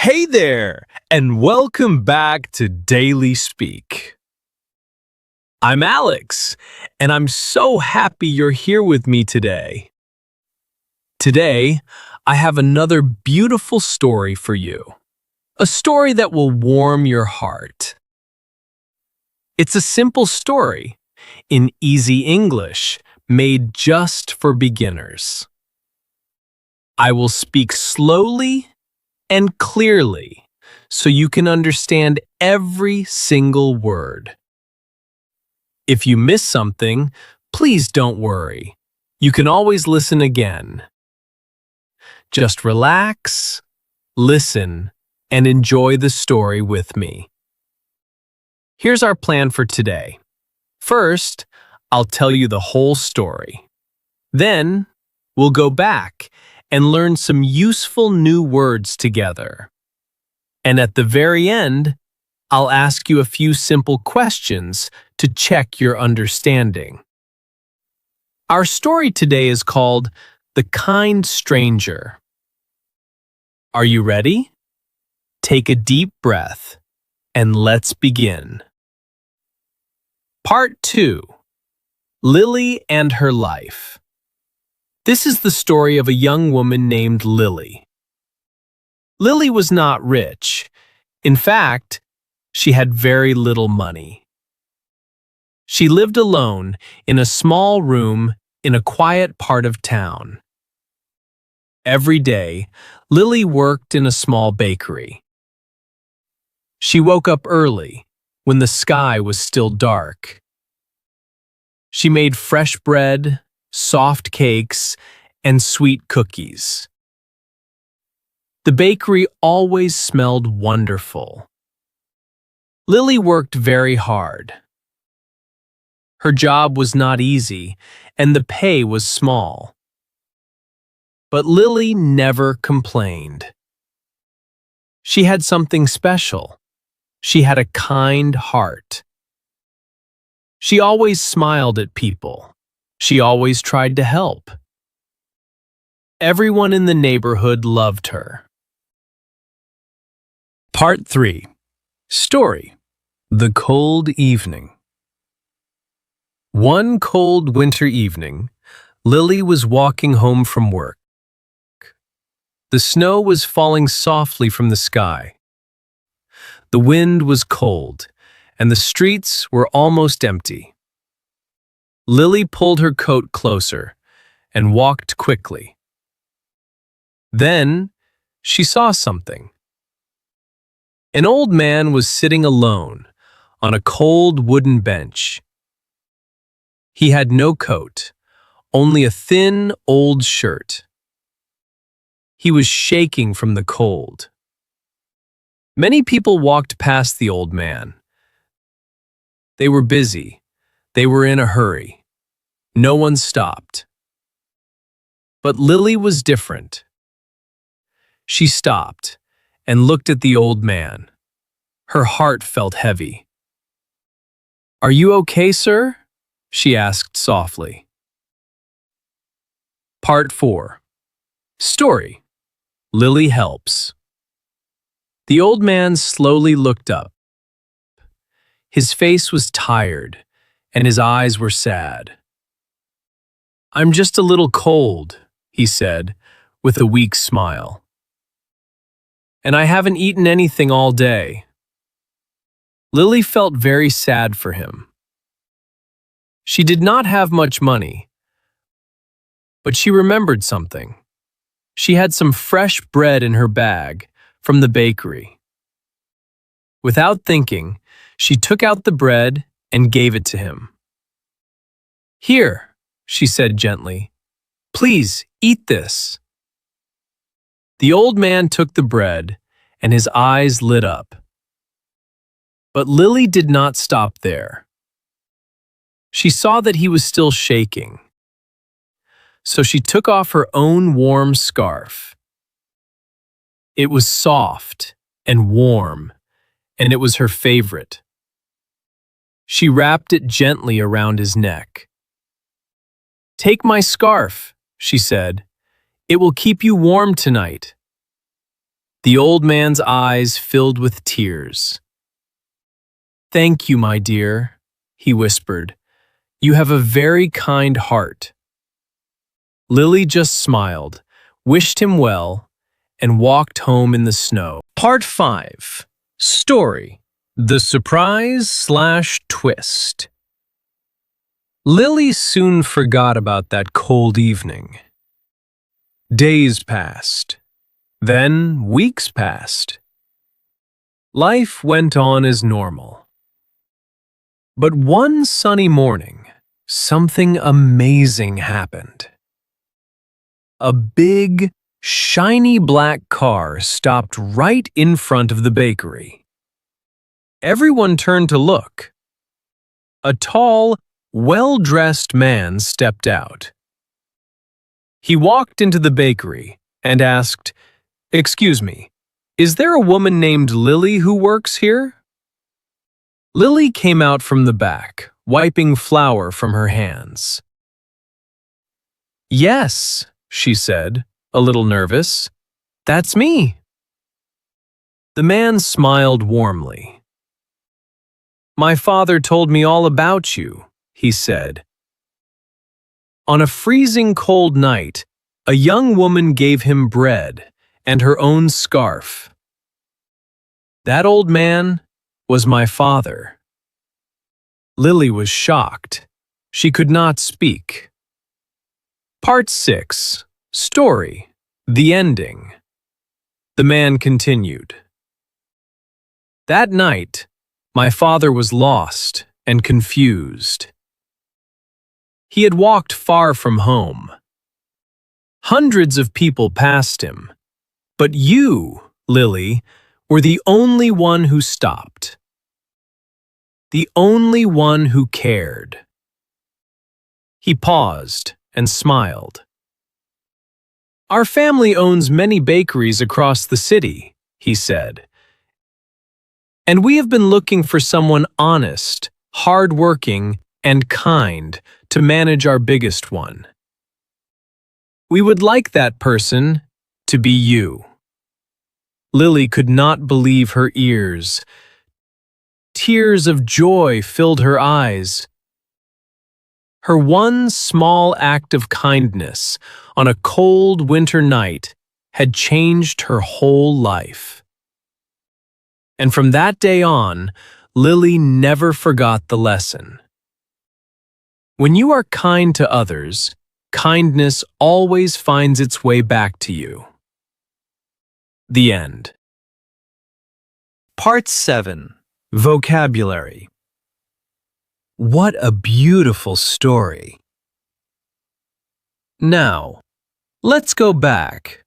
Hey there, and welcome back to Daily Speak. I'm Alex, and I'm so happy you're here with me today. Today, I have another beautiful story for you. A story that will warm your heart. It's a simple story, in easy English, made just for beginners. I will speak slowly and clearly so you can understand every single word. If you miss something, please don't worry. You can always listen again. Just relax, listen, and enjoy the story with me. Here's our plan for today. First, I'll tell you the whole story. Then, we'll go back and learn some useful new words together. And at the very end, I'll ask you a few simple questions to check your understanding. Our story today is called The Kind Stranger. Are you ready? Take a deep breath and let's begin. Part 2. Lily and her life. This is the story of a young woman named Lily. Lily was not rich. In fact, she had very little money. She lived alone in a small room in a quiet part of town. Every day, Lily worked in a small bakery. She woke up early, when the sky was still dark. She made fresh bread, soft cakes, and sweet cookies. The bakery always smelled wonderful. Lily worked very hard. Her job was not easy, and the pay was small. But Lily never complained. She had something special. She had a kind heart. She always smiled at people. She always tried to help. Everyone in the neighborhood loved her. Part 3. Story. The Cold Evening. One cold winter evening, Lily was walking home from work. The snow was falling softly from the sky. The wind was cold, and the streets were almost empty. Lily pulled her coat closer and walked quickly. Then she saw something. An old man was sitting alone on a cold wooden bench. He had no coat, only a thin old shirt. He was shaking from the cold. Many people walked past the old man. They were busy. They were in a hurry. No one stopped. But Lily was different. She stopped and looked at the old man. Her heart felt heavy. "Are you okay, sir?" she asked softly. Part 4. Story. Lily helps. The old man slowly looked up. His face was tired, and his eyes were sad. "I'm just a little cold," he said, with a weak smile. "And I haven't eaten anything all day." Lily felt very sad for him. She did not have much money, but she remembered something. She had some fresh bread in her bag from the bakery. Without thinking, she took out the bread and gave it to him. "Here," she said gently. "Please eat this." The old man took the bread, and his eyes lit up. But Lily did not stop there. She saw that he was still shaking. So she took off her own warm scarf. It was soft and warm, and it was her favorite. She wrapped it gently around his neck. "Take my scarf," she said. "It will keep you warm tonight." The old man's eyes filled with tears. "Thank you, my dear," he whispered. "You have a very kind heart." Lily just smiled, wished him well, and walked home in the snow. Part 5. Story: The Surprise/Twist. Lily soon forgot about that cold evening. Days passed. Then weeks passed. Life went on as normal. But one sunny morning, something amazing happened. A big, shiny black car stopped right in front of the bakery. Everyone turned to look. A tall, well-dressed man stepped out. He walked into the bakery and asked, "Excuse me, is there a woman named Lily who works here?" Lily came out from the back, wiping flour from her hands. "Yes," she said, a little nervous. "That's me." The man smiled warmly. "My father told me all about you," he said. On a freezing cold night, a young woman gave him bread and her own scarf. That old man was my father. Lily was shocked. She could not speak. Part 6. Story: The Ending. The man continued. That night, my father was lost and confused. He had walked far from home. Hundreds of people passed him, but you, Lily, were the only one who stopped. The only one who cared. He paused and smiled. "Our family owns many bakeries across the city," he said. "And we have been looking for someone honest, hard-working, and kind to manage our biggest one. We would like that person to be you." Lily could not believe her ears. Tears of joy filled her eyes. Her one small act of kindness on a cold winter night had changed her whole life. And from that day on, Lily never forgot the lesson. When you are kind to others, kindness always finds its way back to you. The end. Part 7. Vocabulary. What a beautiful story. Now, let's go back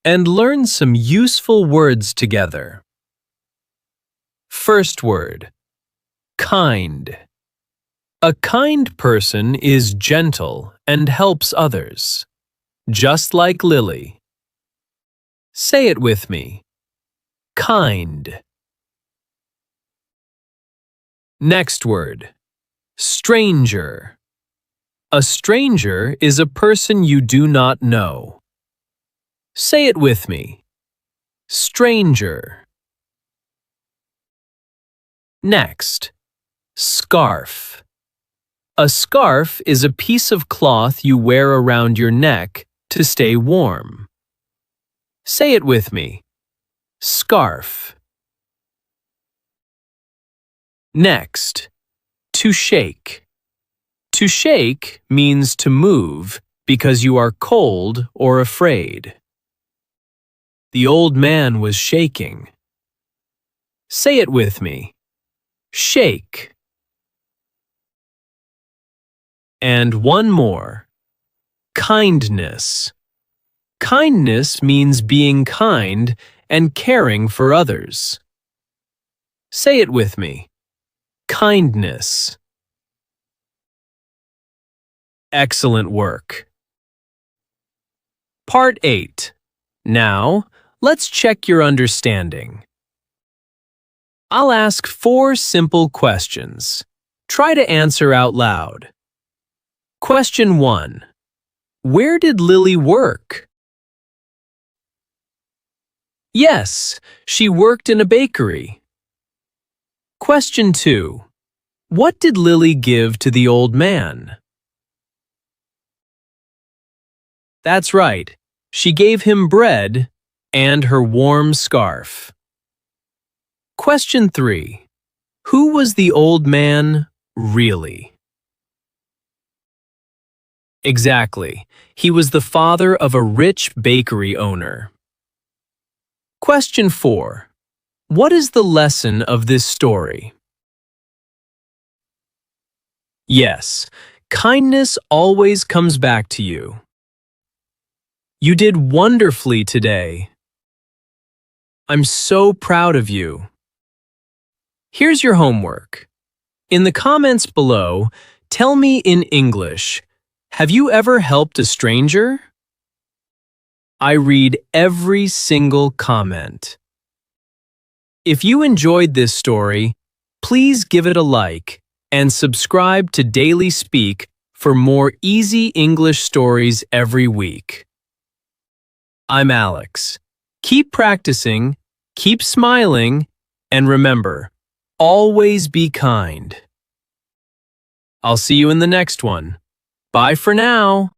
and learn some useful words together. First word: kind. A kind person is gentle and helps others, just like Lily. Say it with me. Kind. Next word: stranger. A stranger is a person you do not know. Say it with me. Stranger. Next, scarf. A scarf is a piece of cloth you wear around your neck to stay warm. Say it with me. Scarf. Next, to shake. To shake means to move because you are cold or afraid. The old man was shaking. Say it with me. Shake. And one more. Kindness. Kindness means being kind and caring for others. Say it with me. Kindness. Excellent work. Part 8. Now, let's check your understanding. I'll ask 4 simple questions. Try to answer out loud. Question 1. Where did Lily work? Yes, she worked in a bakery. Question 2. What did Lily give to the old man? That's right. She gave him bread and her warm scarf. Question 3. Who was the old man really? Exactly. He was the father of a rich bakery owner. Question 4. What is the lesson of this story? Yes, kindness always comes back to you. You did wonderfully today. I'm so proud of you. Here's your homework. In the comments below, tell me in English, have you ever helped a stranger? I read every single comment. If you enjoyed this story, please give it a like and subscribe to Daily Speak for more easy English stories every week. I'm Alex. Keep practicing, keep smiling, and remember, always be kind. I'll see you in the next one. Bye for now.